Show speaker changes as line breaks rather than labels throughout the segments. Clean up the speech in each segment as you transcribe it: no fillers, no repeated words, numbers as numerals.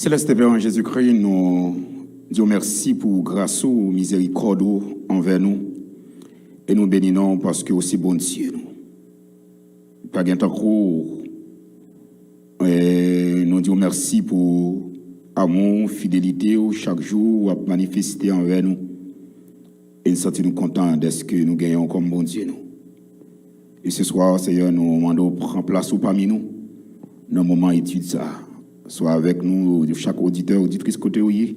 Céleste Père en Jésus-Christ, nous disons merci pour grâce ou miséricorde envers nous. Et nous bénissons parce que aussi bon Dieu nous. Pas gain et nous disons merci pour amour, fidélité chaque jour à manifester envers nous. Et nous sommes contents de ce que nous gagnons comme bon Dieu nous. Et ce soir, Seigneur, nous demandons de prendre place parmi nous dans le moment d'étude ça. Soit avec nous, chaque auditeur, auditrice côté où il est,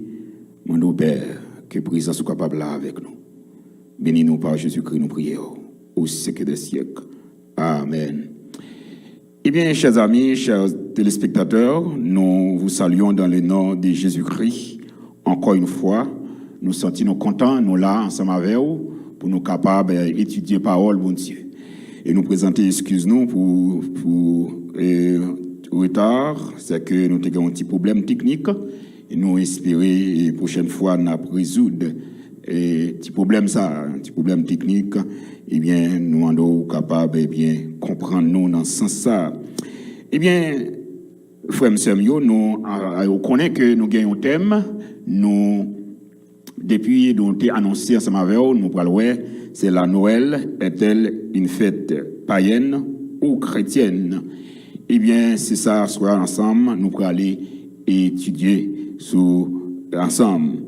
demandons Père que présence soit capable là avec nous. Bénis-nous par Jésus-Christ, nous prions au siècle des siècles. Amen. Eh bien, chers amis, chers téléspectateurs, nous vous saluons dans le nom de Jésus-Christ. Encore une fois, nous sentons contents, nous là, ensemble avec vous, pour nous capables d'étudier la parole, bon Dieu. Et nous présenter, excuse-nous pour retard, c'est que nous avons un petit problème technique. Et nous espérons, la prochaine fois, nous résoudre petit problème technique, eh bien, nous sommes capables de comprendre nous dans ce sens-là. Eh bien, frères et sœurs, nous connaissons que nous gagnons un thème. Nous, depuis nous avons annoncé ensemble avec vous, nous parlons, c'est la Noël est-elle une fête païenne ou chrétienne? Eh bien, c'est ça, soit ensemble, nous pourrons aller étudier ensemble.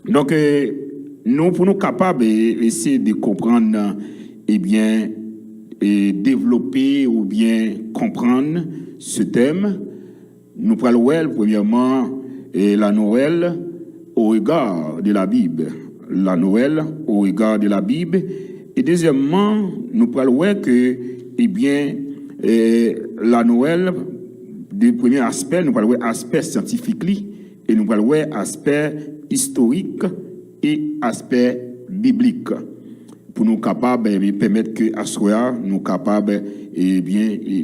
Donc, nous, pour nous capables d'essayer de comprendre, eh bien, et développer ou bien comprendre ce thème, nous parlons, premièrement, la Noël au regard de la Bible. La Noël au regard de la Bible. Et deuxièmement, nous parlons que, eh bien, la Noël, du premier aspect, nous parlons aspect scientifique, et nous parlons aspect historique et aspect biblique. Pour nous capables de permettre que à soi nous capables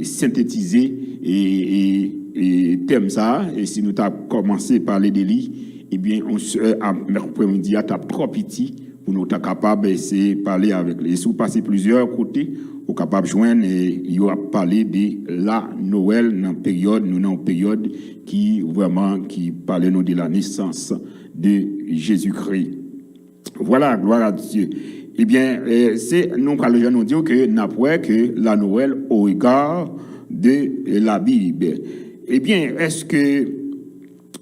synthétiser et thème ça. Et si nous avons commencé à parler de lui, eh bien, on se après-midi à ta propre petit pour nous être capables d'essayer de parler avec les. Et si vous passez plusieurs côtés, vous êtes capable de joindre et il va parler de la Noël dans une période qui vraiment qui parle nous de la naissance de Jésus-Christ. Voilà, gloire à Dieu. Eh bien, nous parlons nous dire que n'après que la Noël au regard de la Bible. Eh bien, est-ce que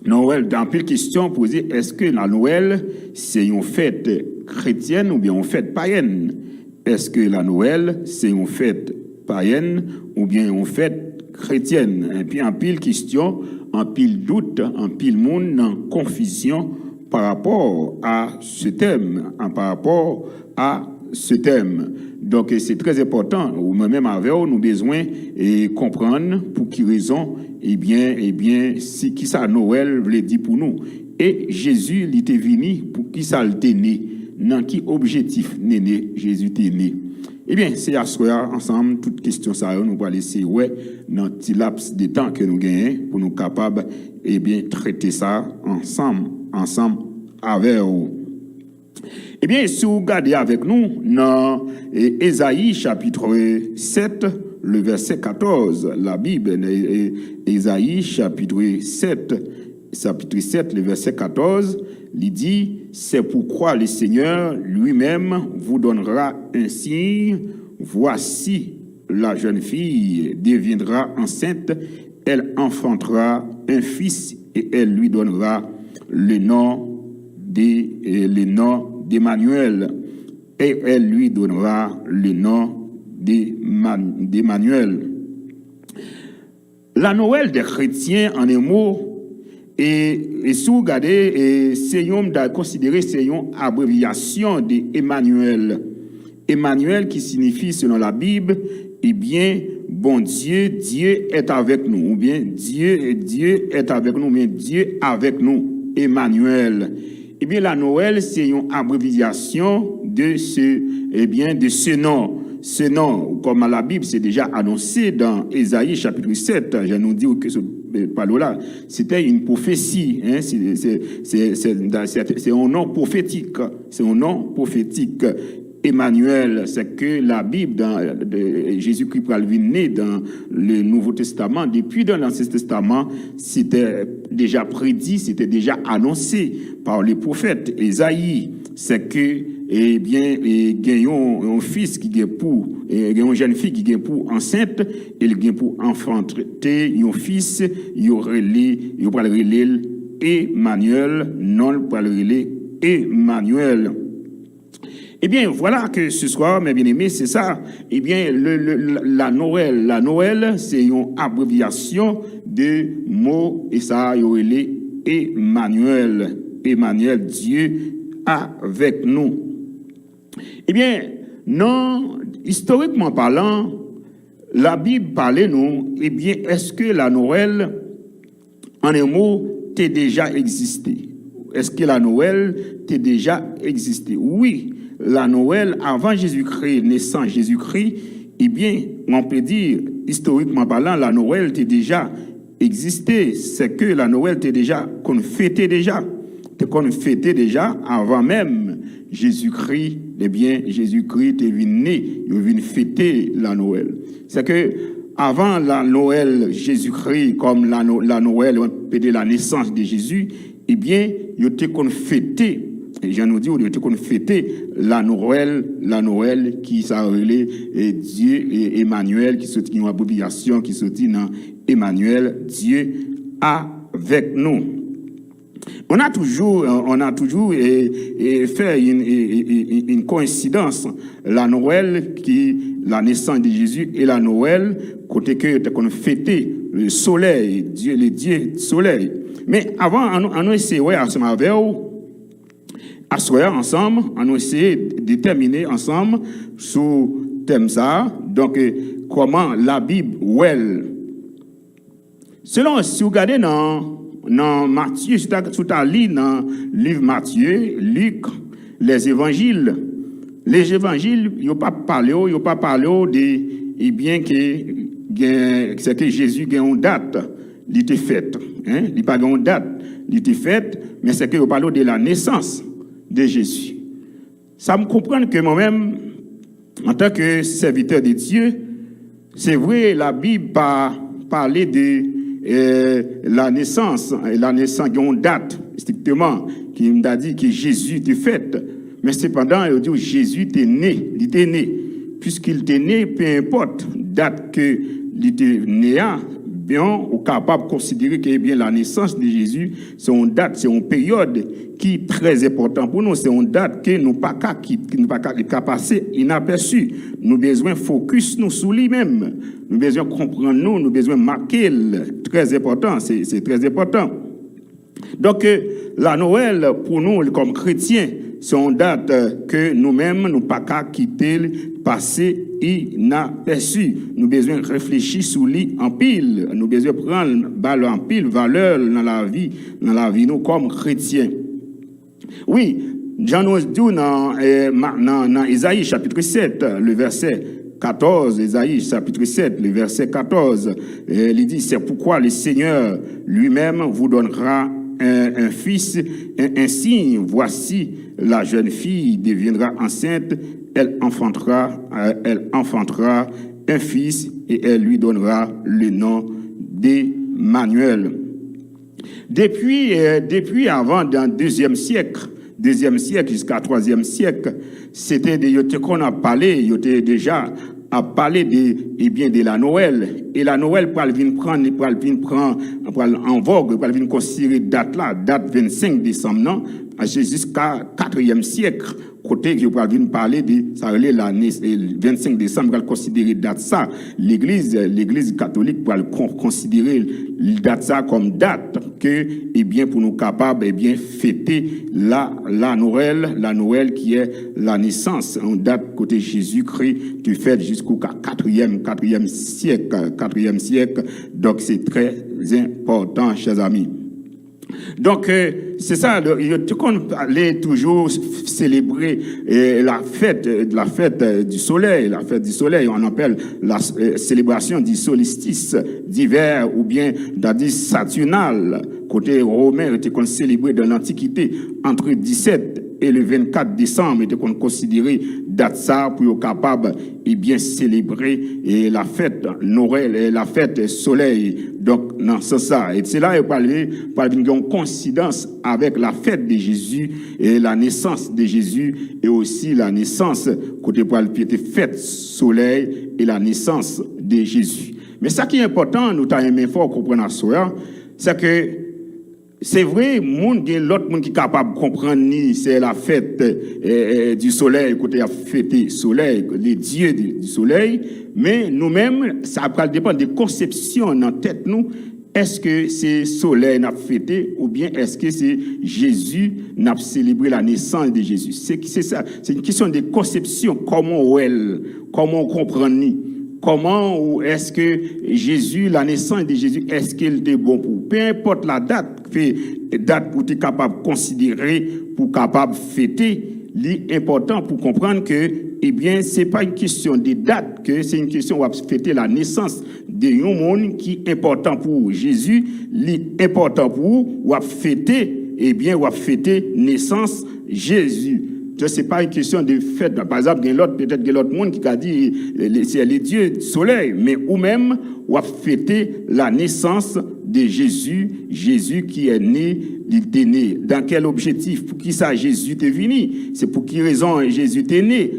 Noël, dans plusieurs questions posées, est-ce que la Noël, c'est une fête chrétienne ou bien une fête païenne? Est-ce que la Noël, c'est une fête païenne ou bien une fête chrétienne? Et puis, en pile question, en pile doute, en pile monde, en confusion par rapport à ce thème, Donc, c'est très important, ou même avec nous besoin de comprendre pour qui raison, eh bien, qui ça Noël veut dire pour nous. Et Jésus, il était venu pour qui ça l'était né, dans qui objectif né, Jésus était né. Eh bien, c'est à soir ensemble, toutes questions ça, nous allons laisser, dans le petit laps de temps que nous gagnons, pour nous capables, traiter ça ensemble avec vous. Eh bien, si vous regardez avec nous dans Ésaïe chapitre 7, le verset 14, la Bible, Ésaïe chapitre 7, le verset 14, il dit, c'est pourquoi le Seigneur lui-même vous donnera un signe, voici la jeune fille deviendra enceinte, elle enfantera un fils et elle lui donnera le nom d'Emmanuel, et elle lui donnera le nom d'Emmanuel. La Noël des chrétiens, en un mot, et si vous regardez, c'est considéré une abréviation d'Emmanuel. Emmanuel qui signifie, selon la Bible, eh bien, bon Dieu, Dieu est avec nous, ou bien Dieu est avec nous, mais Dieu avec nous, Emmanuel. Eh bien, la Noël, c'est une abréviation de ce nom. Ce nom, comme à la Bible, c'est déjà annoncé dans Ésaïe chapitre 7. Je nous dis que ce parole-là, c'était une prophétie. Hein, c'est un nom prophétique. C'est un nom prophétique. Emmanuel, c'est que la Bible, Jésus-Christ pour né dans le Nouveau Testament, depuis dans l'Ancien Testament, c'était déjà prédit, c'était déjà annoncé par les prophètes. Ésaïe, c'est que, eh bien, gagnons un fils qui est pour, une jeune fille qui est pour enceinte, il gagne pour enfanter un fils, il va le relais Emmanuel, non pour le relais Emmanuel. Eh bien, voilà que ce soir, mes bien-aimés, c'est ça. Eh bien, la Noël, c'est une abréviation de mots, et ça, il y aurait les Emmanuel. Emmanuel, Dieu avec nous. Eh bien, non, historiquement parlant, la Bible parlait nous, eh bien, est-ce que la Noël, en un mot, t'est déjà existé? Est-ce que la Noël t'est déjà existé? Oui. La Noël, avant Jésus-Christ, naissant Jésus-Christ, eh bien, on peut dire, historiquement parlant, la Noël était déjà existé. C'est que la Noël était déjà, qu'on fêtait déjà avant même Jésus-Christ, eh bien, Jésus-Christ est venu né, il est venu fêter la Noël. C'est que, avant la Noël, Jésus-Christ, comme la Noël, on peut dire la naissance de Jésus, eh bien, il était qu'on fêtait. Et je nous dis, on était qu'on fêtait la Noël qui s'appelait Dieu et Emmanuel, qui sortit une abréviation, qui sortit dans Emmanuel, Dieu avec nous. On a toujours fait une coïncidence, la Noël la naissance de Jésus et la Noël, côté que qu'on fêtait le soleil, le Dieu soleil. Mais avant, on a essayé ensemble, on a essayé de déterminer ensemble sous thème ça, donc comment la Bible selon si vous regardez dans Matthieu, si vous allez dans le livre Matthieu, Luc, les évangiles, ils n'ont pas parlé de, eh bien que c'est que Jésus a une date, il était fait, hein, il pas une date, il était fait, mais c'est que vous parlez de la naissance de Jésus. Ça me comprend que moi-même, en tant que serviteur de Dieu, c'est vrai, la Bible parlait de la naissance d'une date, strictement, qui m'a dit que Jésus était fait. Mais cependant, il dit que Jésus était né, il était né. Puisqu'il était né, peu importe date que il était né, bien, on est capable de considérer que bien, la naissance de Jésus, c'est une date, c'est une période qui est très importante pour nous. C'est une date que nous pas qu'à passer inaperçue. Nous avons besoin de focus nous sur lui-même. Nous avons besoin de comprendre nous avons besoin de marquer. Très important, c'est très important. Donc, la Noël, pour nous, comme chrétiens, c'est une date que nous-mêmes, nous pas qu'à quitter, passer inaperçu. Nous avons besoin de réfléchir sur lui en pile. Nous avons besoin de prendre en pile valeur dans la vie, nous, comme chrétiens. Oui, Jean nous dit dans Isaïe chapitre 7, le verset 14, Isaïe chapitre 7, le verset 14, il dit, c'est pourquoi le Seigneur lui-même vous donnera un fils, un signe. Voici, la jeune fille deviendra enceinte, elle enfantera un fils et elle lui donnera le nom d'Emmanuel. Depuis avant, dans le deuxième siècle jusqu'à 3e siècle, c'était de qu'on a parlé, déjà à parler de la Noël. Et la Noël, pour prendre en vogue, pour venir considérer date 25 décembre, non, jusqu'à 4e siècle. Côté que vous venir parler de ça, l'année 25 décembre, pour considérer date ça. L'église catholique pour considérer date ça comme date que, eh bien, pour nous capables, eh bien, fêter la Noël qui est la naissance, en date côté Jésus-Christ, tu fais jusqu'au 4e siècle. Donc, c'est très important, chers amis. Donc, c'est ça, on allait toujours célébrer la fête du soleil. La fête du soleil, on appelle la célébration du solstice d'hiver ou bien saturnal. Côté romain, était qu'on célébrait dans l'Antiquité entre 17 et le 24 décembre était considéré date ça pour être capable et bien célébrer et la fête Noël et la fête soleil. Donc non, c'est ça. Et c'est là il parle d'une coïncidence avec la fête de Jésus et la naissance de Jésus et aussi la naissance côté pour la fête soleil et la naissance de Jésus. Mais ça qui est important, nous t'avons aimé fort comprendre ça, c'est que c'est vrai, l'autre monde qui est capable de comprendre c'est la fête du soleil, côté à fêter soleil, les dieux du soleil, mais nous-mêmes, ça va dépendre des conceptions dans la tête nous. Est-ce que c'est soleil n'a fêté ou bien est-ce que c'est Jésus n'a célébré la naissance de Jésus? C'est ça, c'est une question de conception, comment on comprend ni. Comment ou est-ce que Jésus, la naissance de Jésus, est-ce qu'il était bon pour? Peu importe la date pour être capable de considérer, pour capable de fêter, l'important pour comprendre que, eh bien, c'est pas une question de date, que c'est une question de fêter la naissance de un monde qui est important pour Jésus, l'important pour ou fêter, eh bien, ou fêter naissance Jésus. Ce n'est pas une question de fête. Par exemple, peut-être qu'il y a l'autre monde qui a dit c'est les dieux du soleil, mais ou même ou a fêté la naissance de Jésus, Jésus qui est né, il était né. Dans quel objectif? Pour qui ça Jésus est venu? C'est pour qui raison Jésus est né?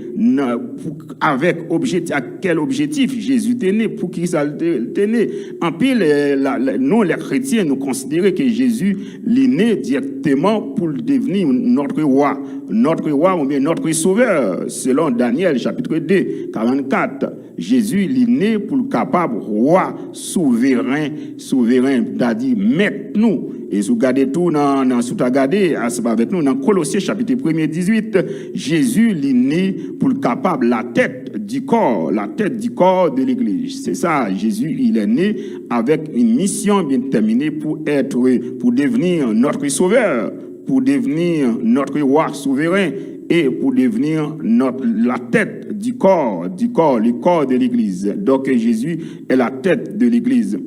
Avec objectif, à quel objectif Jésus est né? Pour qui ça est né? En pile, nous les chrétiens, nous considérons que Jésus est né directement pour devenir notre roi ou bien notre sauveur, selon Daniel chapitre 2, 44. Jésus est né pour le capable roi souverain, c'est-à-dire maître nous. Et si vous regardez tout avec nous, dans Colossiens chapitre 1er 18, Jésus est né pour le capable la tête du corps de l'Église. C'est ça, Jésus, il est né avec une mission bien déterminée pour devenir notre sauveur, pour devenir notre roi souverain et pour devenir la tête du corps, le corps de l'Église. Donc Jésus est la tête de l'Église.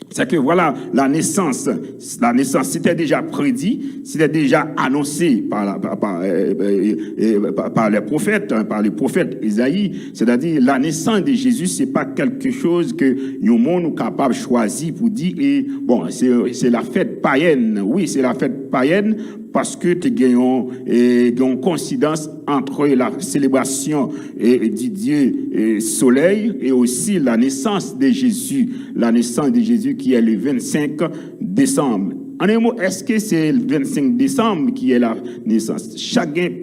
C'est que voilà, la naissance, c'était déjà prédit, c'était déjà annoncé par les prophètes, par le prophète Isaïe. C'est-à-dire, la naissance de Jésus, c'est pas quelque chose que le monde est capable de choisir pour dire, c'est la fête païenne. Oui, c'est la fête païenne parce que tu as une coïncidence entre la célébration du Dieu soleil et aussi la naissance de Jésus. La naissance de Jésus qui est le 25 décembre. En un mot, est-ce que c'est le 25 décembre qui est la naissance?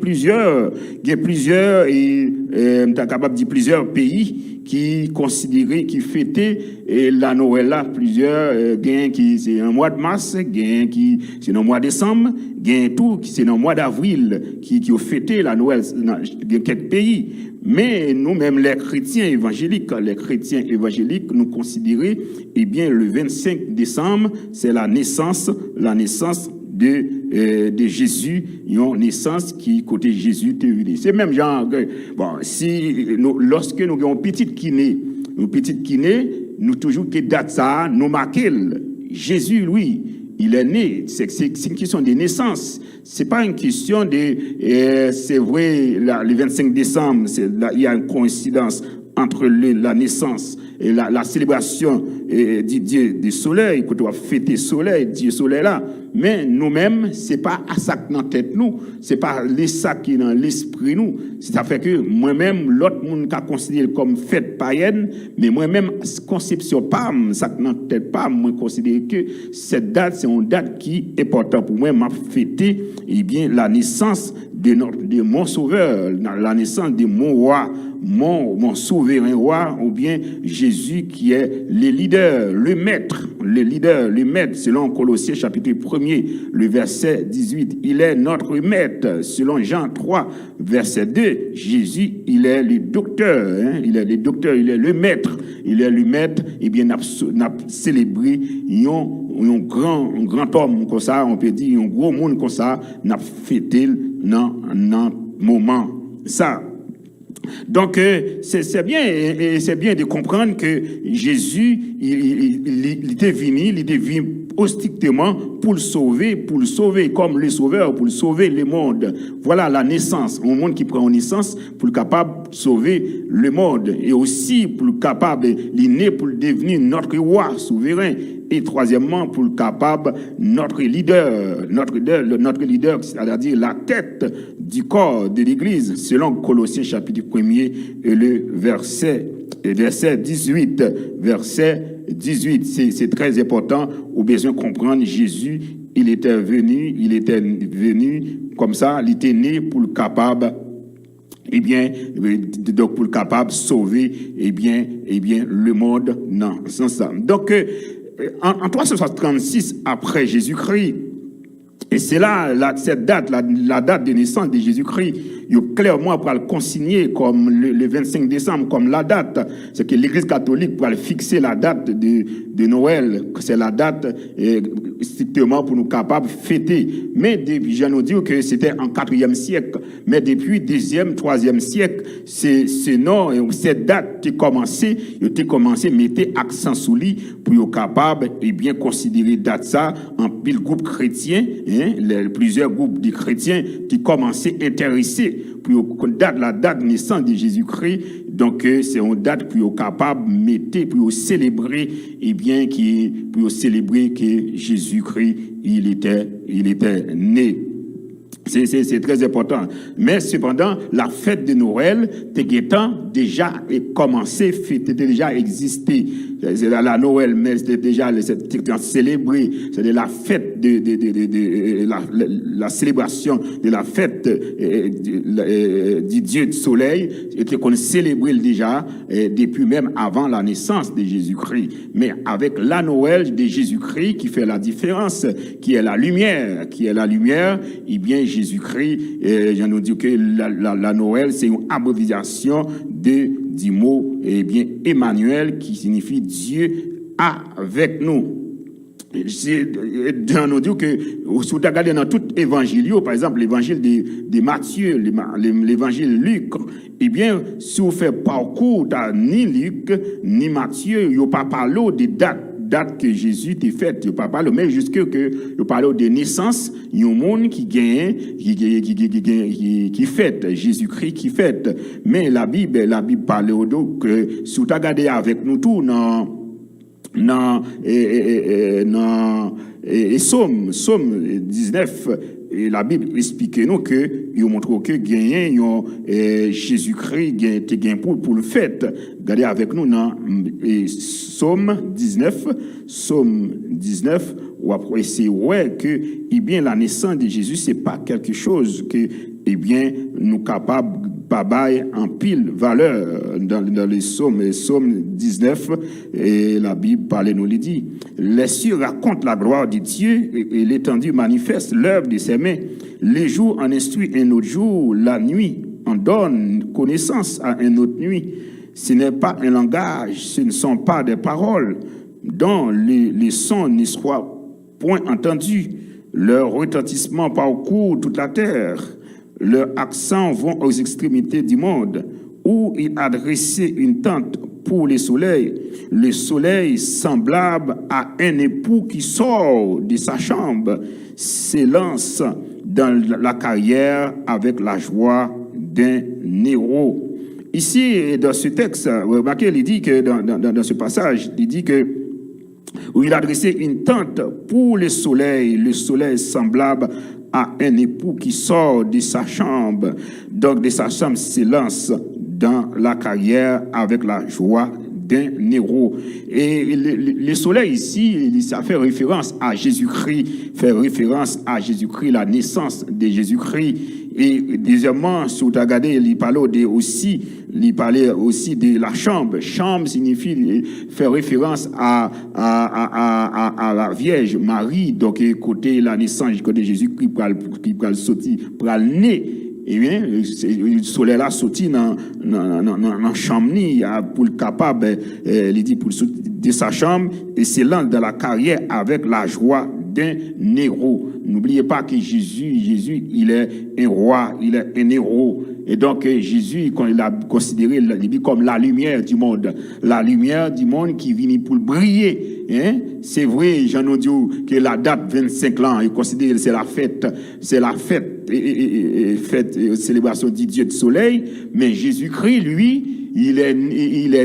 Plusieurs pays qui considéraient, qui fêtaient la Noël là, plusieurs qui c'est un mois de mars, qui c'est dans le mois de décembre, tout qui c'est dans le mois d'avril qui ont fêté la Noël dans quelques pays. Mais nous-mêmes, les chrétiens évangéliques, nous considérons, eh bien, le 25 décembre, c'est la naissance de Jésus, une naissance qui, côté Jésus, est venue. C'est même genre, lorsque nous avons une petite qui naît, nous toujours que date ça, nous marquons. Jésus, lui, il est né. C'est une question de naissance. C'est pas une question de, c'est vrai, le 25 décembre, il y a une coïncidence entre la naissance et la célébration du Dieu du soleil, que tu vas fêter soleil, Dieu soleil là. Mais nous-mêmes, c'est pas à ça que dans la tête nous, c'est pas ça qui est dans l'esprit nous. Ça fait que moi-même, l'autre monde qui a considéré comme fête païenne, mais moi-même, conception pas, ça que dans la tête pas, moi considère que cette date, c'est une date qui est importante pour moi, m'a fêté, eh bien, la naissance de mon sauveur, la naissance de mon roi, mon souverain roi, ou bien Jésus qui est le leader, le maître, selon Colossiens chapitre 1er, le verset 18. Il est notre maître, selon Jean 3, verset 2. Jésus, il est le docteur, il est le maître, et bien, n'a célébré un grand homme comme ça, on peut dire, un gros monde comme ça, n'a fêté dans moment ça. Donc, c'est bien de comprendre que Jésus, il était venu strictement pour le sauver, comme le sauveur, pour le sauver le monde. Voilà la naissance, un monde qui prend naissance pour le capable de sauver le monde, et aussi pour le capable, il est né pour devenir notre roi souverain, et troisièmement pour le capable, notre leader, c'est-à-dire la tête du corps de l'Église, selon Colossiens chapitre 1er et le verset 18. Verset 18, c'est très important, au besoin de comprendre. Jésus, il était venu comme ça, il était né pour le capable, donc pour le capable de sauver, le monde, non, sans ça. Donc, en 336 après Jésus-Christ, et c'est là, cette date, la date de naissance de Jésus-Christ, il est clairement pour le consigner comme le 25 décembre, comme la date. C'est que l'Église catholique pour fixer la date de Noël, c'est la date strictement pour nous capables de fêter. Mais depuis, je nous dis que c'était en 4e siècle. Mais depuis 2e, 3e siècle, cette date qui commencé, mettez accent sur lui pour être capable et bien considérer date ça en pile groupe chrétien, plusieurs groupes de chrétiens qui commençaient à intéresser pour la date de naissance de Jésus-Christ. Donc c'est une date pour être capable de mettre, pour célébrer, pour célébrer que Jésus-Christ il était né. C'est très important. Mais cependant, la fête de Noël, déjà commencé, était déjà existé. C'est la Noël, mais c'était déjà célébré. C'est la fête la célébration de la fête du Dieu du soleil, était qu'on célébrait déjà depuis même avant la naissance de Jésus-Christ. Mais avec la Noël de Jésus-Christ qui fait la différence, qui est la lumière, Jésus-Christ, je nous dis que la Noël, c'est une abréviation du mot Emmanuel, qui signifie Dieu avec nous. On nous dit que si vous regardez dans tout évangile, par exemple l'évangile de Matthieu, l'évangile Luc, si vous faites parcours, ni Luc ni Matthieu, il n'y a pas parlé des date que Jésus t'a faite, il n'y a pas parlé, mais jusque que il parle de naissance, il y a un monde qui fête, Jésus-Christ qui fête. Mais la Bible parle au dos que si vous regardez avec nous tout dans Somme 19, et la Bible explique nous que il montre que Jésus-Christ gagne pour le fait. Regardez avec nous dans Somme 19, où après c'est que la naissance de Jésus c'est pas quelque chose que nous capables bail en pile valeur dans les Somme 19, et la Bible parle nous le dit. Les cieux racontent la gloire de Dieu, et l'étendue manifeste l'œuvre de ses mains. Les jours en instruit un autre jour, la nuit en donne connaissance à un autre nuit. Ce n'est pas un langage, ce ne sont pas des paroles dont les sons ne soient point entendus. Leur retentissement parcourt toute la terre. Leurs accents vont aux extrémités du monde, où il adressait une tente pour le soleil semblable à un époux qui sort de sa chambre, s'élance dans la carrière avec la joie d'un héros. Ici, dans ce texte, remarquez, il dit que dans ce passage, il dit que où il adressait une tente pour le soleil semblable à un époux qui sort de sa chambre. Donc, de sa chambre s'élance dans la carrière avec la joie d'un héros. Et le soleil ici, ça fait référence à Jésus-Christ, la naissance de Jésus-Christ. Et deuxièmement, si vous regardez, il parlait aussi de la chambre. Chambre signifie faire référence à la Vierge Marie, donc côté la naissance, côté Jésus-Christ qui va sortir, pour le nez. Et bien, le soleil là sorti dans chambre pour le capable, il dit pour sortir de sa chambre et c'est lance dans la carrière avec la joie d'un héros. N'oubliez pas que Jésus, il est un roi, il est un héros. Et donc, Jésus, quand il a considéré comme la lumière du monde qui vient pour briller. Hein? C'est vrai, Jean dit que la date 25 ans, il considère c'est la fête, célébration du Dieu du soleil, mais Jésus-Christ, lui, il est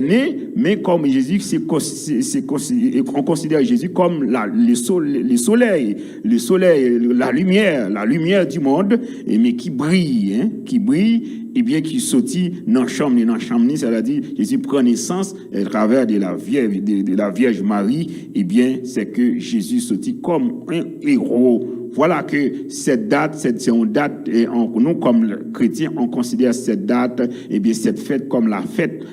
né, mais comme Jésus, on considère Jésus comme le soleil, la lumière du monde, mais qui brille, et bien qui sortit dans la chambre, c'est-à-dire Jésus prend naissance à travers de la Vierge Marie, et bien c'est que Jésus sortit comme un héros. Voilà que cette date, c'est une date, et nous comme chrétiens, on considère cette date, et bien cette fête comme la fête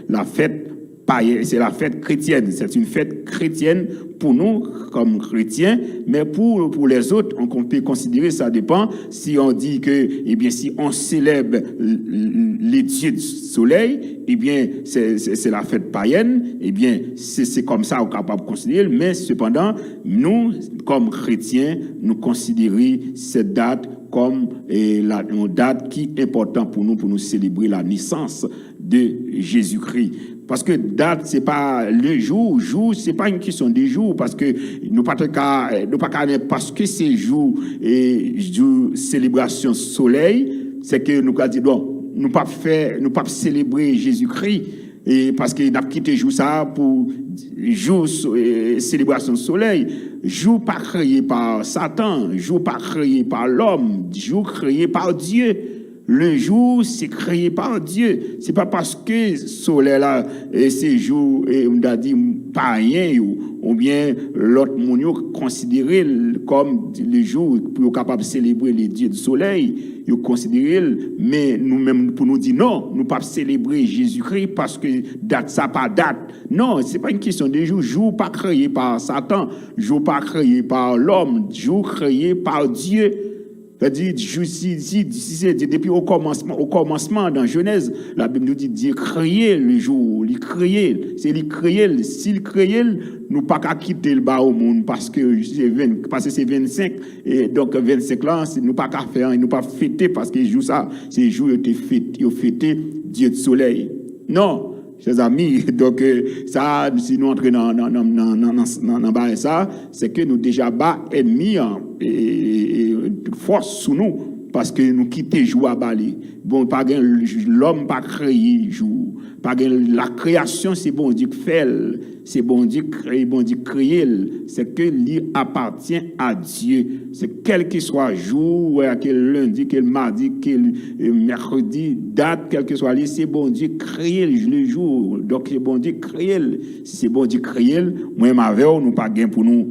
païenne, c'est la fête chrétienne, c'est une fête chrétienne pour nous comme chrétiens, mais pour les autres, on peut considérer, ça dépend, si on dit que, eh bien, si on célèbre les dieux du soleil, eh bien, c'est la fête païenne, eh bien, c'est comme ça qu'on est capable de considérer, mais cependant, nous, comme chrétiens, nous considérons cette date comme une date qui est importante pour nous célébrer la naissance de Jésus-Christ. Parce que date, c'est pas le jour, c'est pas une question de jour, parce que nous pas parce que c'est jour célébration soleil, c'est que nous avons dit non, nous pas célébrer Jésus-Christ, et parce qu'il n'a quitté jour ça pour jour célébration soleil, jour pas créé par Satan, jour pas créé par l'homme, jour créé par Dieu. Le jour, c'est créé par Dieu. C'est pas parce que le soleil là, c'est jour, on a dit païen, ou bien l'autre monde considéré comme le jour pour capable de célébrer les dieux du soleil, ils considéré, mais nous-mêmes pour nous dire non, nous pas célébrer Jésus-Christ parce que date ça pas date. Non, c'est pas une question de jour pas créé par Satan, jour pas créé par l'homme, jour créé par Dieu. C'est-à-dire, depuis au commencement dans Genèse, la Bible nous dit Dieu créait le jour, il créait, c'est lui créait, s'il créait, nous pas qu'à quitter le bas au monde parce que c'est 25, et donc 25 là, nous pas qu'à faire, nous pas fêter parce que jour ça, c'est jour où il fêté Dieu du soleil. Non. Chers amis, donc ça, si nous entrons dans ça, c'est que nous déjà bas ennemis et force sous nous, parce que nous quittons jour à Bali. Bon, pas l'homme pas créé jour, pas la création, c'est bon Dieu qui fait, c'est bon Dieu créé, c'est que lui appartient à Dieu. C'est quel que soit jour, quel lundi, quel mardi, quel mercredi, date, quel que soit lui, c'est bon Dieu créé le jour. Donc c'est bon Dieu créé. Si c'est bon Dieu créé, moi ma veille, nous pas gain pour nous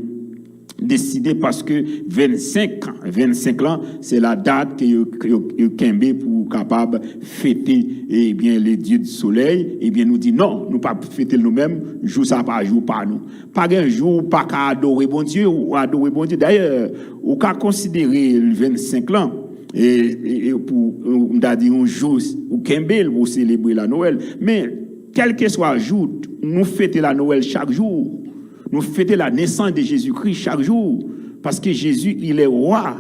décider parce que 25 ans, c'est la date que Kembe pour capable fêter eh bien les dieux du soleil, eh bien nous dit non, nous pas fêter nous-mêmes, jour ça pas jour pas nous. Pas un jour pas qu'à adorer bon Dieu ou adorer bon Dieu. D'ailleurs, ou qu'à considérer le 25 ans et pour on a dit un jour ou Kembe pour célébrer la Noël, mais quel que soit le jour, nous fêtons la Noël chaque jour. Nous fêtons la naissance de Jésus-Christ chaque jour. Parce que Jésus, il est roi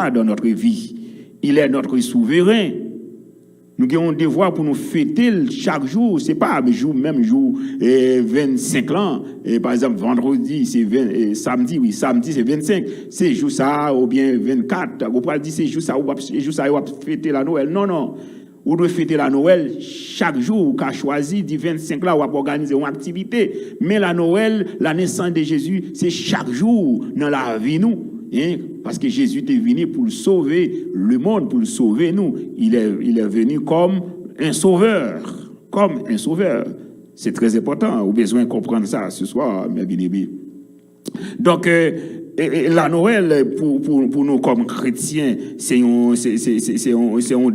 dans notre vie. Il est notre souverain. Nous avons un devoir pour nous fêter chaque jour. Ce n'est pas le même jour, 25 ans. Et par exemple, vendredi, c'est samedi, oui, samedi, c'est 25. C'est jour ça, ou bien 24. On peut dire c'est jour ça, on va fêter la Noël. Non, non. Ou de fêter la Noël chaque jour, qu'a choisi du 25 là, on va organiser une activité. Mais la Noël, la naissance de Jésus, c'est chaque jour dans la vie nous. Hein? Parce que Jésus est venu pour sauver le monde, pour le sauver nous. Il est venu comme un sauveur. Comme un sauveur. C'est très important. Vous avez besoin de comprendre ça ce soir, mes bien-aimés. Donc, la Noël, pour nous comme chrétiens, c'est une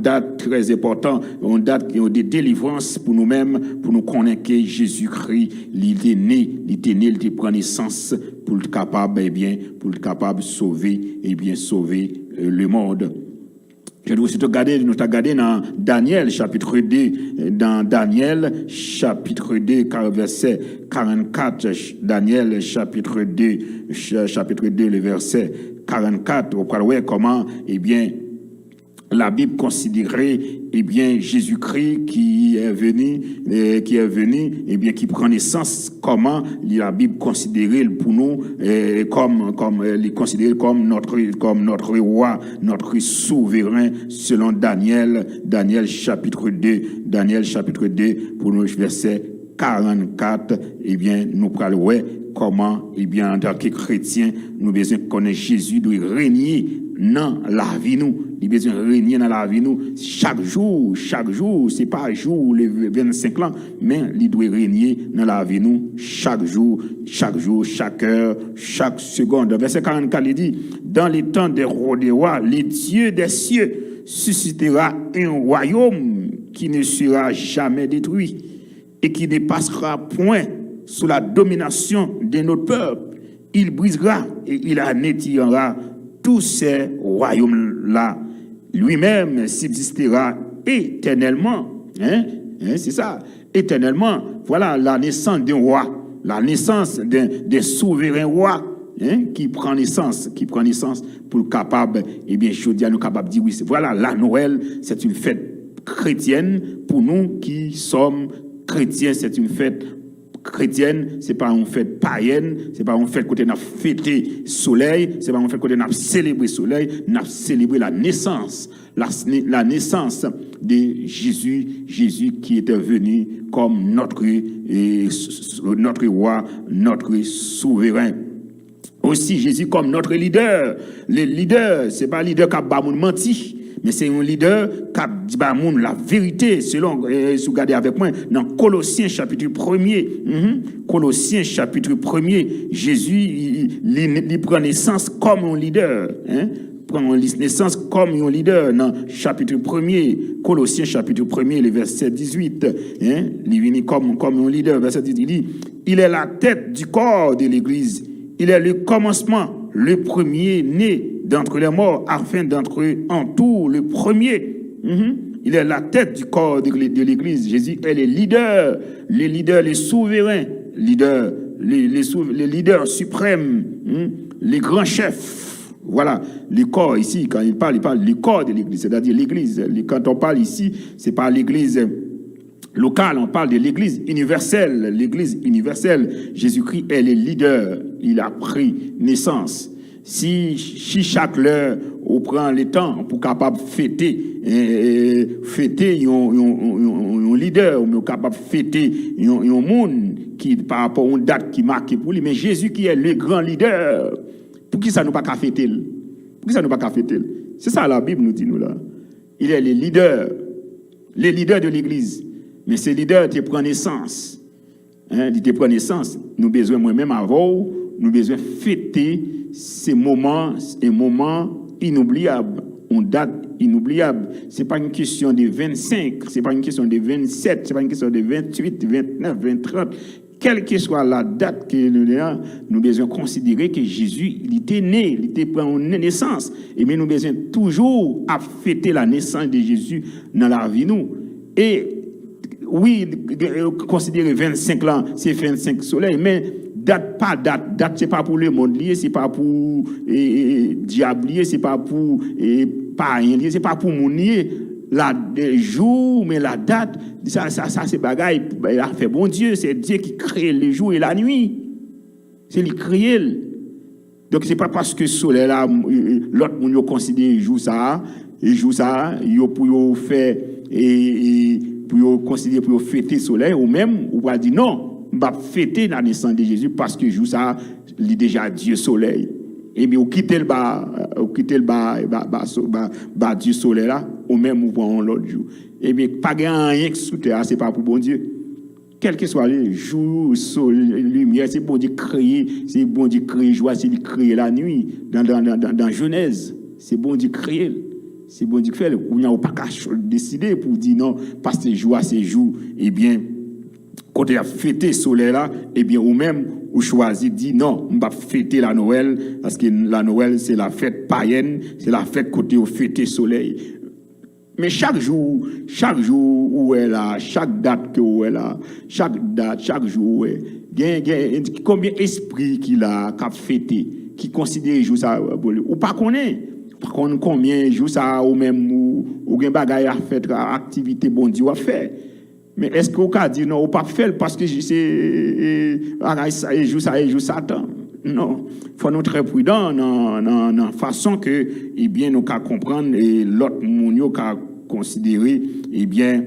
date très importante, une date de délivrance pour nous-mêmes, pour nous connaître que Jésus-Christ, il était né, il prend naissance pour être capable, de sauver, sauver le monde. Je dois aussi regarder dans Daniel, chapitre 2, dans Daniel, chapitre 2, verset 44, Daniel, chapitre 2, le verset 44, vous voyez comment, la Bible considérait, eh bien, Jésus-Christ qui est venu, eh bien, qui prend naissance, comment la Bible considérait pour nous, considérer comme notre roi, notre souverain, selon Daniel chapitre 2, pour nous, verset 44, eh bien, nous parlons, comment, eh bien, en tant que chrétiens, nous besoin connaître Jésus, doit régner dans la vie nous. Il besoin régner dans la vie nous chaque jour, c'est pas jour les 25 ans, mais il doit régner dans la vie nous chaque jour, chaque heure, chaque seconde. Verset 44 il dit, dans les temps des rois, les dieux des cieux suscitera un royaume qui ne sera jamais détruit et qui ne passera point sous la domination de notre peuple. Il brisera et il anéantira tous ces royaumes-là. Lui-même subsistera éternellement. C'est ça, éternellement. Voilà la naissance d'un roi, la naissance d'un souverain roi qui prend naissance pour le capable, eh bien, je dis à nous capable de dire oui. Voilà, la Noël, c'est une fête chrétienne pour nous qui sommes chrétiens, c'est une fête chrétienne, c'est pas une fête païenne, c'est pas une fête côté n'a fêté soleil, c'est pas une fête côté n'a célébré soleil, n'a célébré la naissance de Jésus qui était venu comme notre roi, notre souverain. Aussi Jésus comme notre leader. Le leader, c'est pas un leader qui a menti, mais c'est un leader qui a dit la vérité, selon, si vous regardez avec moi, dans Colossiens chapitre 1er, Colossiens chapitre 1er, Jésus, il prend naissance comme un leader, prend naissance comme un leader dans chapitre 1er, Colossiens chapitre 1er, le verset 18, il vient comme un leader, verset 18, il dit, il est la tête du corps de l'Église, il est le commencement, le premier-né d'entre les morts, afin d'entre eux en tout le premier. Il est la tête du corps de l'Église. Jésus est le leader, le souverain, le leader suprême, les grands chefs. Voilà, le corps ici, quand il parle du corps de l'Église, c'est-à-dire l'Église. Quand on parle ici, c'est pas l'Église locale, on parle de l'Église universelle. L'Église universelle, Jésus-Christ est le leader. Il a pris naissance. Si chaque heure on prend le temps pour capable fêter un leader, on est capable fêter un monde qui par rapport à une date qui marque pour lui, mais Jésus qui est le grand leader, pour qui ça nous pas qu'à fêter? Pour qui ça nous pas qu'à fêter? C'est ça la Bible nous dit nous là. Il est le leader de l'Église, mais ce leader te prend naissance. Il te prend naissance. Nous besoin moi-même avant, nous besoin fêter ces moments, un moment inoubliable, une date inoubliable. Ce n'est pas une question de 25, ce n'est pas une question de 27, ce n'est pas une question de 28, 29, 30. Quelle que soit la date que nous devons considérer que Jésus, il était né, il était pris en naissance. Et bien nous devons toujours à fêter la naissance de Jésus dans la vie nous. Et oui, considérer 25 ans, c'est 25 soleils, mais date, c'est pas pour le monde lié, c'est pas pour diable lié, c'est pas pour païen lié, c'est pas pour mon lié. Le jour, mais la date, ça c'est bagaille, il a fait bon Dieu, c'est Dieu qui crée le jour et la nuit. C'est lui créer. Donc c'est pas parce que le soleil là, l'autre monde considère jour ça, pour faire pour considérer pour fêter le soleil, ou même on va dire non. On va fêter la naissance de Jésus parce que jour ça, il est déjà Dieu soleil. Et bien, on quitte le Dieu soleil là, ou même on prend l'autre jour. Et bien, pas rien que sous terre, c'est pas pour bon Dieu. Quel que soit le jour, soleil, lumière, c'est bon Dieu créer, c'est bon Dieu créer joie, c'est lui créer la nuit. Dans Genèse, c'est bon Dieu créer. C'est bon Dieu fait. On n'a pas qu'à décider pour dire non, parce que joie, c'est jour. Eh bien, quand on a fêté le soleil là, eh bien, ou même, on choisit, dit non, on va fêter la Noël, parce que la Noël, c'est la fête païenne, c'est la fête côté on fête le soleil. Mais chaque jour où elle a, chaque date que où elle a, chaque jour, combien d'esprits qu'il a qu'a fêté, qui considère jour ça, ou pas connaît. Par contre, combien de jours ça ou même ou gen bagay à faire, activité bon Dieu à faire. Mais est-ce que vous pouvez dire non, ou pas faire parce que c'est joue Satan? Non, il faut nous très prudents dans la façon que, eh bien, nous qu'à comprendre et l'autre monde qu'à considérer, eh bien,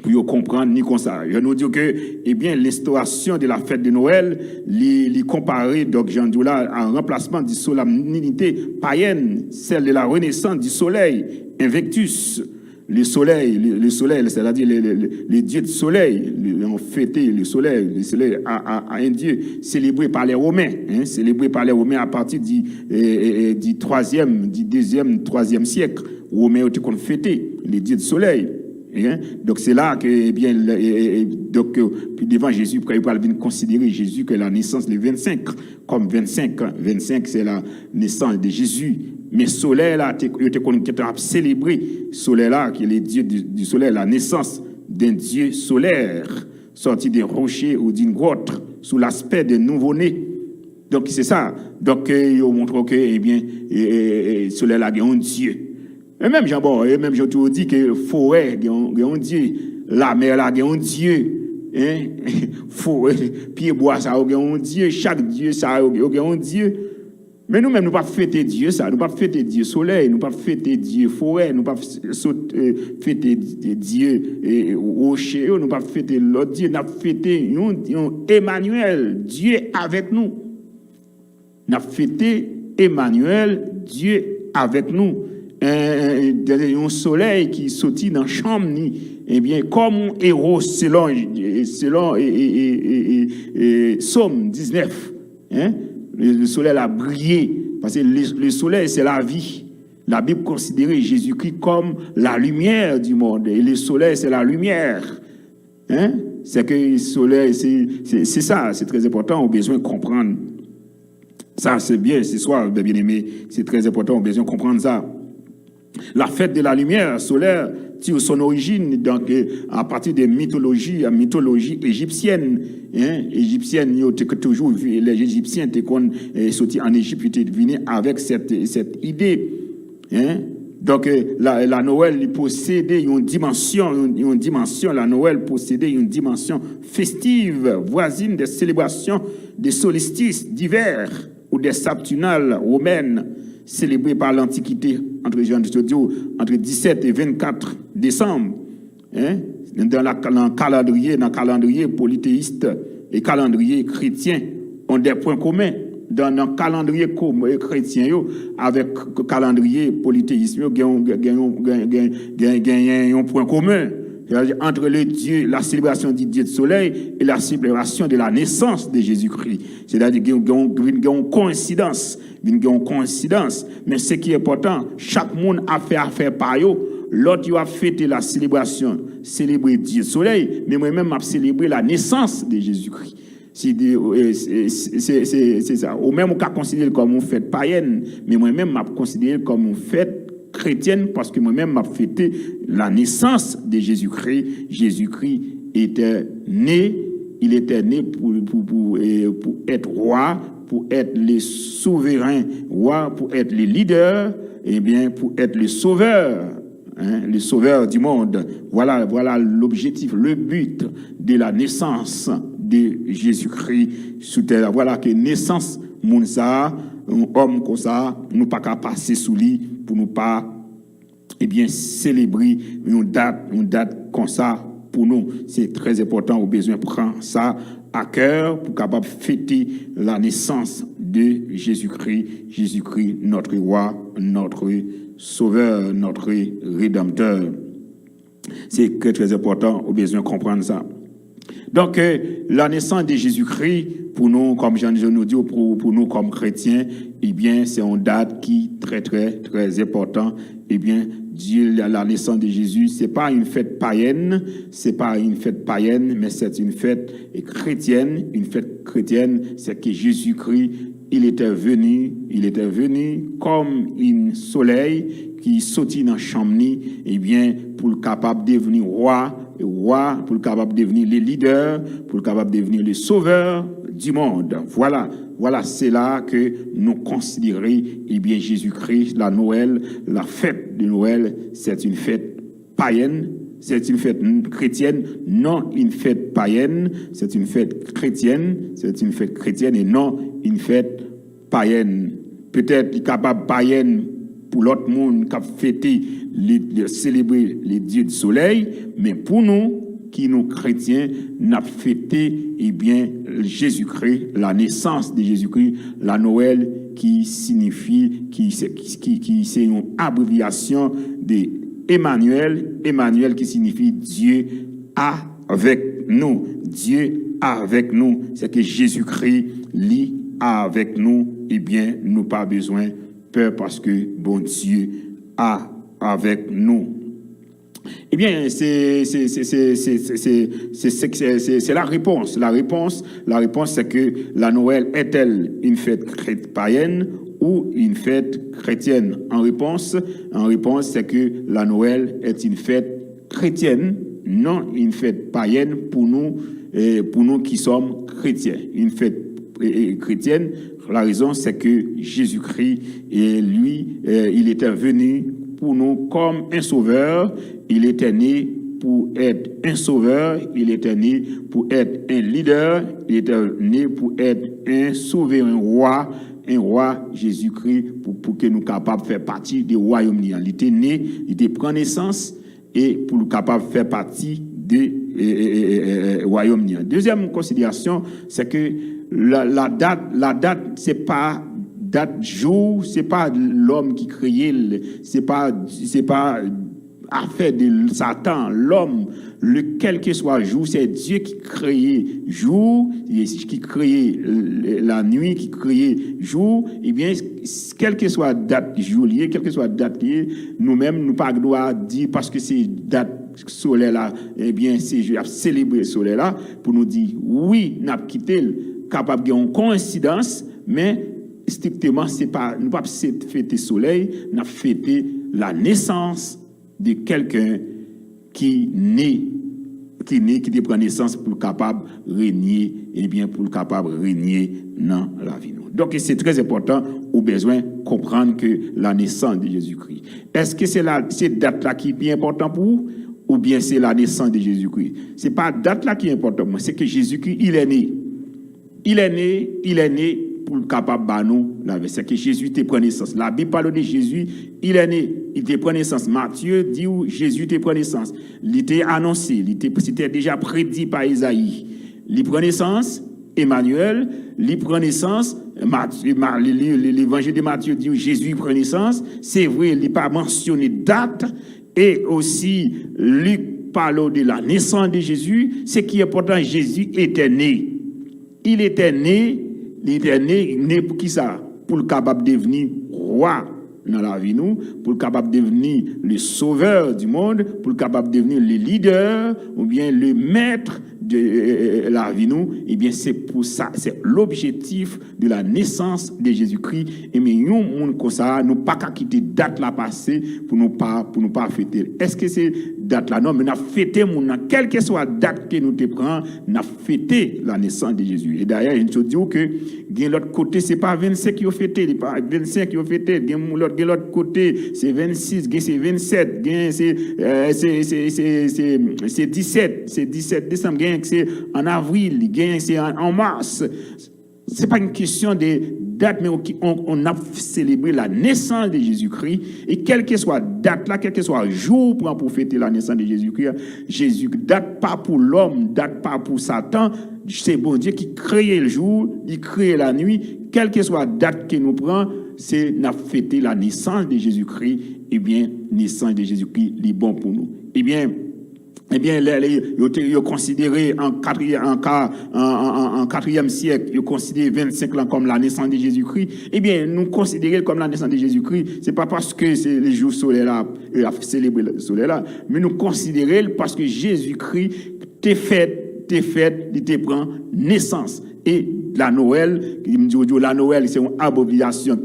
pour comprendre ni comme ça. Je nous dis que, eh bien, l'instauration de la fête de Noël, les comparer, donc, Jean Doula, en remplacement de solennité païenne, celle de la renaissance du soleil, Invictus. Le soleil, c'est-à-dire les dieux du soleil, on fêtait le soleil à un dieu célébré par les Romains, célébré par les Romains à partir du 2e, 3e siècle. Les Romains ont fêté les dieux du soleil. Donc c'est là que, eh bien, donc, devant Jésus, il va considérer Jésus que la naissance le 25, comme 25 c'est la naissance de Jésus. Mais soleil là, il a célébré soleil là, qui est le dieu du soleil, la naissance d'un dieu solaire, sorti des rochers ou d'une grotte, sous l'aspect de nouveau-né. Donc c'est ça. Donc il montre que, eh bien, soleil là, il y a un dieu. Et même Jean tout dit que forêt, il y a un dieu, la mer là, il y a un dieu. Pied bois ça, il y a un dieu, chaque dieu ça, il y a un dieu. Mais nous-mêmes, nous ne pouvons pas fêter Dieu, ça. Nous ne pouvons pas fêter Dieu soleil, nous ne pouvons pas fêter Dieu forêt, nous ne pouvons pas fêter Dieu rocher, nous ne pouvons pas fêter l'autre Dieu. Nous avons fêté Emmanuel, Dieu avec nous. Nous avons fêté Emmanuel, Dieu avec nous. Un soleil qui sortit dans la chambre, eh bien, comme un héros selon Psaume 19. Le soleil a brillé, parce que le soleil, c'est la vie. La Bible considérait Jésus-Christ comme la lumière du monde. Et le soleil, c'est la lumière. C'est que le soleil, c'est ça, c'est très important, on a besoin de comprendre. Ça, c'est bien, ce soir, bien aimé, c'est très important, on a besoin de comprendre ça. La fête de la lumière solaire tire son origine donc, à partir des mythologies, la mythologie égyptienne. Égyptienne, toujours, les Égyptiens étaient sortis en Égypte, ils étaient venus avec cette idée. Donc, la Noël possédait une dimension, la Noël possédait une dimension festive, voisine des célébrations des solstices d'hiver ou des Saturnales romaines célébrées par l'Antiquité entre 17 et 24 décembre. Dans le calendrier polythéiste et calendrier chrétien ont des points communs. Dans le calendrier chrétien avec le calendrier polythéiste, il y a un point commun entre le Dieu, la célébration du Dieu du soleil et la célébration de la naissance de Jésus-Christ. C'est-à-dire qu'il y a une coïncidence. Mais ce qui est important, chaque monde a fait affaire par eux. L'autre a fêté la célébration, célébrer Dieu du soleil, mais moi-même a célébré la naissance de Jésus-Christ. C'est ça. Ou même on a considéré comme une fête païenne, mais moi-même m'a considéré comme une fête chrétienne parce que moi-même m'a fêté la naissance de Jésus-Christ. Jésus-Christ était né, il était né pour être roi, pour être le souverain roi, pour être le leader, et bien pour être le sauveur du monde. Voilà l'objectif, le but de la naissance de Jésus-Christ sous terre. Voilà que naissance, un homme comme ça, nous pas qu'à passer sous lui pour nous pas, célébrer une date comme ça pour nous. C'est très important, au besoin de prendre ça à cœur pour capable fêter la naissance de Jésus-Christ, notre roi, notre sauveur, notre rédempteur. C'est très, très important, au besoin de comprendre ça. Donc, la naissance de Jésus-Christ, pour nous, comme Jean nous dit, pour nous comme chrétiens, c'est une date qui est très, très, très importante. Dieu, la naissance de Jésus, c'est pas une fête païenne, mais c'est une fête chrétienne. Une fête chrétienne, c'est que Jésus-Christ, il était venu comme un soleil qui sortit dans la chambre, pour le capable de devenir roi, pour le capable de devenir le leader, pour le capable de devenir le sauveur du monde. Voilà, c'est là que nous considérons, eh bien, Jésus-Christ, la Noël, la fête de Noël, c'est une fête païenne, c'est une fête chrétienne, non une fête païenne, c'est une fête chrétienne, et non une fête païenne. Peut-être capable païenne pour l'autre monde qui a fêté, célébrer les dieux du soleil, mais pour nous, qui nous chrétiens, n'a fêté, eh bien, Jésus-Christ, la naissance de Jésus-Christ, la Noël qui signifie, qui c'est une abréviation de Emmanuel qui signifie Dieu avec nous. Dieu avec nous. C'est que Jésus-Christ lit avec nous. Eh bien, nous pas besoin peur parce que bon Dieu a avec nous. Eh bien, c'est la réponse. La réponse, c'est que la Noël est-elle une fête païenne ou une fête chrétienne? En réponse, c'est que la Noël est une fête chrétienne, non une fête païenne pour nous qui sommes chrétiens. Une fête chrétienne, la raison, c'est que Jésus-Christ, lui, il était venu pour nous comme un sauveur. Il était né pour être un sauveur, il était né pour être un leader, il était né pour être un souverain roi, Jésus-Christ, pour que nous capables de faire partie du royaume. Il était né, il était pris naissance et pour nous capables de faire partie du royaume. Deuxième considération, c'est que la date, c'est pas date jour, c'est pas l'homme qui créait, c'est pas affaire de Satan, l'homme, quel que soit jour, c'est Dieu qui créait jour, qui créait la nuit, qui créait jour. Eh bien, quelle que soit date jour liée, quelle que soit date liée, nous-mêmes, nous pas doit dire parce que c'est date soleil là, eh bien, c'est je célébrer soleil là pour nous dire oui, n'a quitté capable de une coïncidence, mais strictement c'est pas nous pas fêter soleil, n'a fêter la naissance de quelqu'un qui prend naissance pour capable régner, et bien pour capable régner dans la vie. Donc c'est très important, au besoin comprendre que la naissance de Jésus-Christ. Est-ce que c'est cette date là qui est bien important pour vous ou bien c'est la naissance de Jésus-Christ? C'est pas la date là qui est importante pour moi, c'est que Jésus-Christ il est né. Il est né pour le capable de nous. C'est que Jésus te prend naissance. La Bible parle de Jésus, il est né, il te prend naissance. Matthieu dit où Jésus te prend naissance. Il était annoncé, c'était déjà prédit par Isaïe. Il prend naissance, Emmanuel, il prend naissance, l'évangile de Matthieu dit où Jésus prend naissance. C'est vrai, il n'est pas mentionné date. Et aussi, Luc parle de la naissance de Jésus. Ce qui est important, Jésus était né. Il était né pour qui ça? Pour le capable de devenir roi dans la vie, nous, pour le capable de devenir le sauveur du monde, pour le capable de devenir le leader ou bien le maître de la vie, nous. Eh bien, c'est pour ça, c'est l'objectif de la naissance de Jésus-Christ. Et mais nous, comme ça, nous pas qu'à quitter date la passée pour nous pas fêter. Est-ce que c'est date là? Non, mais nous fêté quelle que soit date que nous te prenons, nous fêté la naissance de Jésus. Et d'ailleurs, je dis que de l'autre côté, c'est pas 25 qui ont fêté, c'est pas 25 qui ont fêté, de l'autre côté, c'est 26, c'est 27, c'est 17 décembre, c'est en avril, c'est en mars. Ce n'est pas une question de date, mais on a célébré la naissance de Jésus-Christ. Et quelle que soit date là, quel que soit jour pour fêter la naissance de Jésus-Christ, Jésus date pas pour l'homme, date pas pour Satan. C'est bon Dieu qui crée le jour, il crée la nuit. Quelle que soit date que nous prenons, c'est de fêter la naissance de Jésus-Christ. Eh bien, naissance de Jésus-Christ, est bon pour nous. Eh bien, ils ont considéré en 4e siècle, ils ont considéré 25 ans comme la naissance de Jésus-Christ. Eh bien, nous considérer comme la naissance de Jésus-Christ, c'est pas parce que c'est les jours soleil là, il a célébré le soleil là, mais nous considérer parce que Jésus-Christ t'est fait, il te prend naissance. Et la Noël, c'est une abomination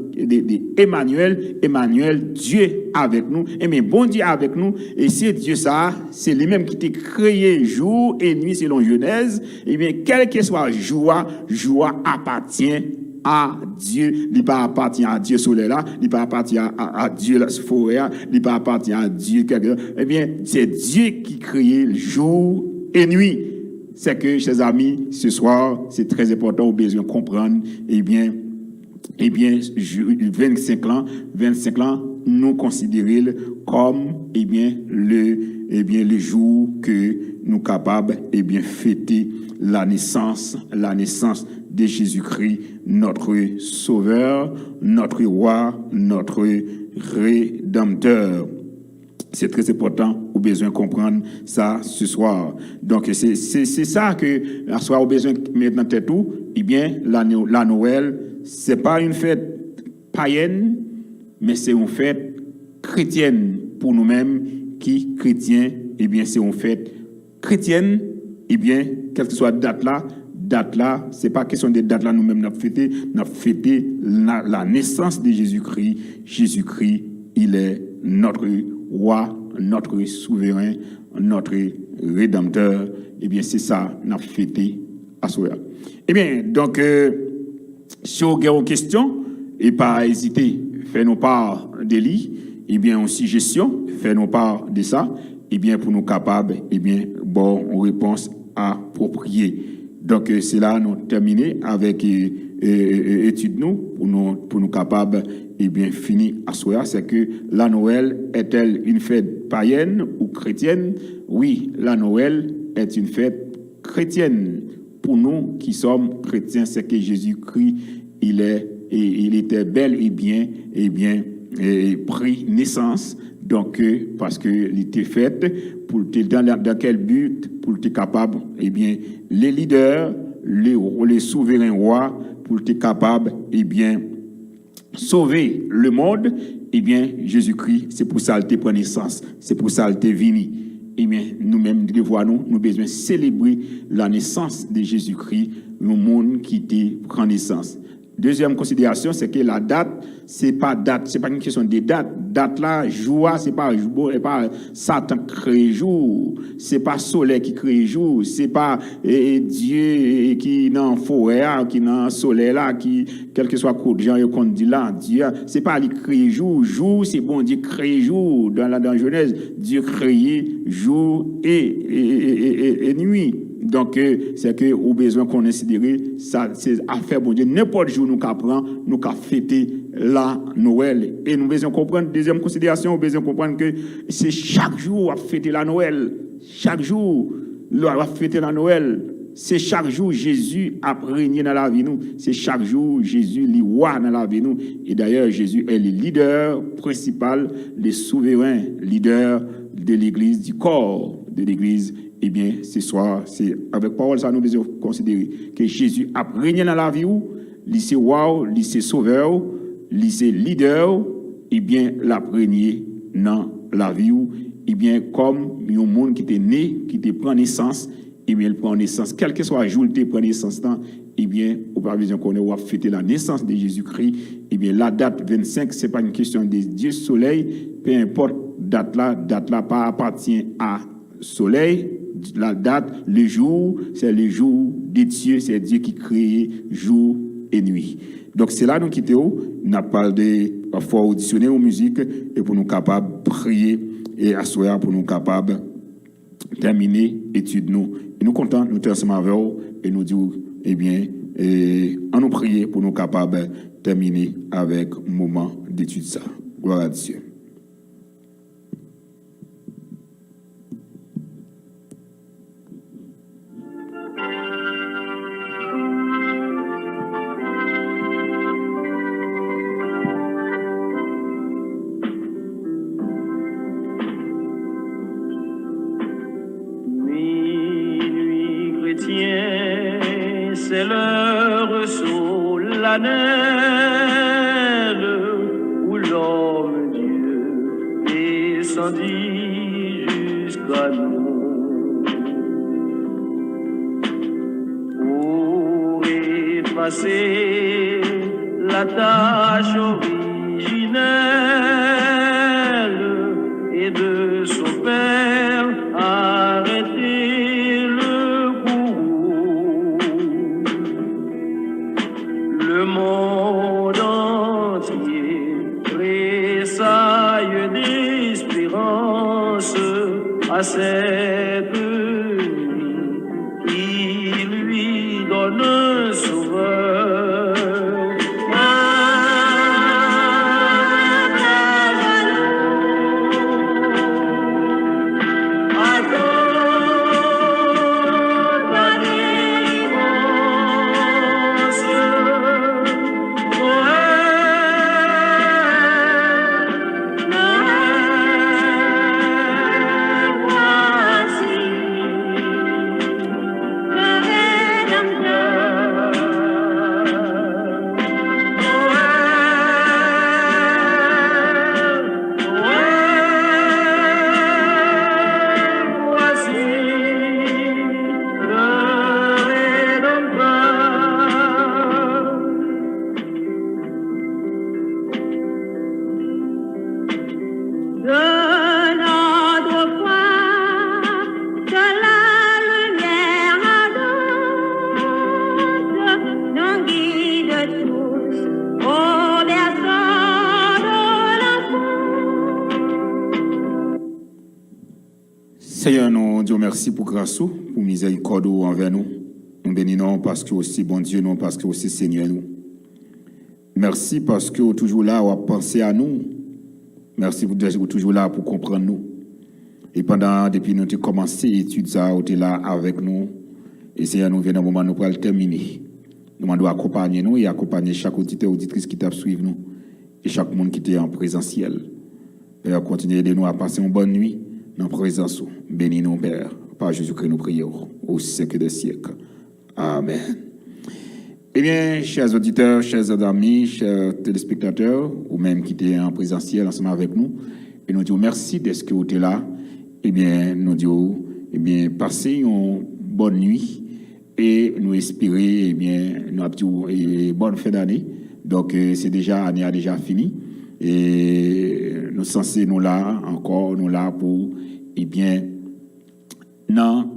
Emmanuel, Dieu avec nous. Et bien, bon Dieu avec nous. Et c'est Dieu ça, c'est lui-même qui t'a créé jour et nuit selon Genèse. Et bien, quel que soit joie appartient à Dieu. Il ne pas appartient à Dieu soleil là, il ne pas appartient à Dieu la forêt, il ne pas appartient à Dieu quelque chose. Eh bien, c'est Dieu qui crée le jour et nuit. C'est que, chers amis, ce soir, c'est très important, on a besoin de comprendre, eh bien, 25 ans, nous considérons comme, le jour que nous sommes capables, fêter la naissance de Jésus-Christ, notre Sauveur, notre Roi, notre Rédempteur. C'est très important, au besoin de comprendre ça ce soir. Donc, c'est ça que, ce soir, au besoin de mettre dans tête tout. Eh bien, la Noël, c'est pas une fête païenne, mais c'est une fête chrétienne pour nous-mêmes qui, chrétiens, eh bien, c'est une fête chrétienne, eh bien, quelle que soit la date là, c'est pas question de date là, nous-mêmes, nous fêté la naissance de Jésus-Christ. Jésus-Christ, il est notre Roi, notre souverain, notre Rédempteur. Eh bien, c'est ça, nous avons fêté à ce moment. Eh bien, donc, si vous avez une question, et pas hésiter, faites-nous part de lui, eh bien, en suggestion, faites-nous part de ça, eh bien, pour nous capables, eh bien, bon, réponse appropriée. Donc, c'est là, nous terminer avec étude nous, pour nous capables, eh bien, finir à soi. C'est que la Noël est-elle une fête païenne ou chrétienne? Oui, la Noël est une fête chrétienne. Pour nous qui sommes chrétiens, c'est que Jésus-Christ, il était bel et bien, pris naissance. Donc, parce qu'il était fait, pour dans quel but? Pour être capable, eh bien, les leaders, les souverains rois, pour être capable, eh bien, sauver le monde, eh bien, Jésus-Christ, c'est pour ça qu'il prend naissance, c'est pour ça qu'il est venu. Eh bien, nous-mêmes, nous avons besoin de célébrer la naissance de Jésus-Christ, le monde qui prend naissance. Deuxième considération, c'est que la date, c'est pas une question de date. Date là, joie, c'est pas Satan qui crée jour, c'est pas soleil qui crée jour, c'est pas Dieu qui dans forêt, qui dans soleil là, qui quel que soit coup de gens qu'on dit là, Dieu, c'est pas lui créer jour, c'est bon Dieu crée jour dans Genèse, Dieu crée jour et nuit. Donc, c'est que au besoin qu'on considère, ça, c'est affaire bon Dieu. N'importe jour nous qu'apprend, nous qu'à fêter la Noël. Et nous besoin comprendre, deuxième considération, nous besoin comprendre que c'est chaque jour à fêter la Noël. Chaque jour, à fêter la Noël. C'est chaque jour Jésus a régné dans la vie nous. C'est chaque jour Jésus est roi dans la vie nous. Et d'ailleurs, Jésus est le leader principal, le souverain leader de l'Église, du corps de l'Église. Eh bien, ce soir, c'est avec parole, ça nous devons considérer que Jésus a régné dans la vie où, il est roi, il est sauveur, il est leader, eh bien, l'a régné dans la vie où, eh bien, comme un monde qui était né, qui était prend naissance, eh bien, il prend naissance, quel que soit le jour où il prend naissance, eh bien, au pas besoin qu'on ait fêté la naissance de Jésus-Christ, eh bien, la date 25, ce n'est pas une question de Dieu soleil, peu importe date là pas appartient à soleil. La date, le jour, c'est le jour de Dieu, c'est Dieu qui crée jour et nuit. Donc c'est là nous quittons, nous avons parlé parfois auditionner aux musiques et pour nous capables de prier et asseoir pour nous capables de terminer l'étude nous. Et nous comptons, nous sommes ensemble avec vous et nous disons, eh bien, en nous prier pour nous capables de terminer avec un moment d'étude ça. Gloire à Dieu.
C'est l'heure solennelle où l'homme Dieu descendit jusqu'à nous pour effacer la la tâche originelle et de son père arrêter le courroux. Le monde entier tressaille d'espérance à cette nuit qui lui donne un sauveur.
Seigneur, nous disons merci pour grâce, pour miséricorde envers nous. Nous bénissons parce que aussi bon Dieu, non parce que aussi Seigneur nous. Merci parce que vous êtes toujours là à penser à nous. Merci pour être toujours là pour comprendre nous. Et depuis nous avons commencé l'étude, vous êtes là avec nous. Et Seigneur, nous venons au moment où nous pourrons terminer. Nous devons accompagner nous et accompagner chaque auditeur et auditrice qui t'a suivi nous. Et chaque monde qui était en présentiel. Père, continuez de nous à passer une bonne nuit dans la présence. Bénis nous, Père. Par Jésus-Christ, nous prions au siècle des siècles. Amen. Eh bien, chers auditeurs, chers amis, chers téléspectateurs, ou même qui étaient en présentiel ensemble avec nous, et nous disons merci d'être que vous êtes là. Eh bien, nous disons, eh bien, passez une bonne nuit et nous espérons, eh bien, nous avons une bonne fin d'année. Donc, c'est déjà, l'année a déjà fini. Et nous sommes censés, nous là, encore, nous là pour, eh bien, dans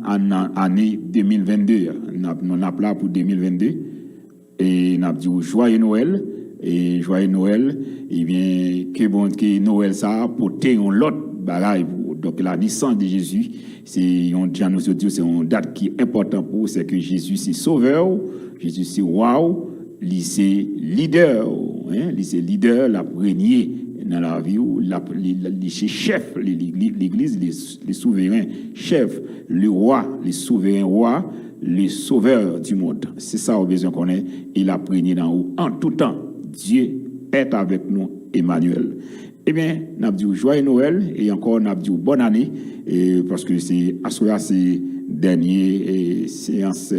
l'année 2022. Nous sommes là pour 2022. Et nous avons dit joyeux Noël. Et joyeux Noël, eh bien, que Noël ça porte un l'autre bagaille. Donc, la naissance de Jésus, c'est une date qui est importante pour vous, c'est que Jésus, c'est sauveur, Jésus, c'est wow, il c'est leader, il c'est leader, la régner dans la vie, il c'est chef, l'Église, les souverains chefs, le roi, les souverains rois, les sauveurs du monde. C'est ça au besoin qu'on est. Il a régné dans haut. En tout temps, Dieu est avec nous, Emmanuel. Eh bien, nous avons dit joyeux Noël et encore nous avons dit bonne année parce que c'est dernière séance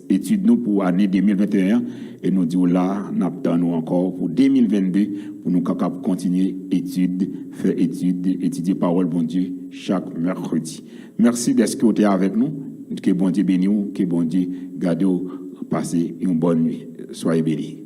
étude nous pour l'année 2021 et nous disons là, nous attendons encore pour 2022 pour nous capables continuer faire étudier parole bon Dieu chaque mercredi. Merci d'être que vous êtes avec nous. Que bon Dieu bénisse, que bon Dieu garde, passez une bonne nuit. Soyez bénis.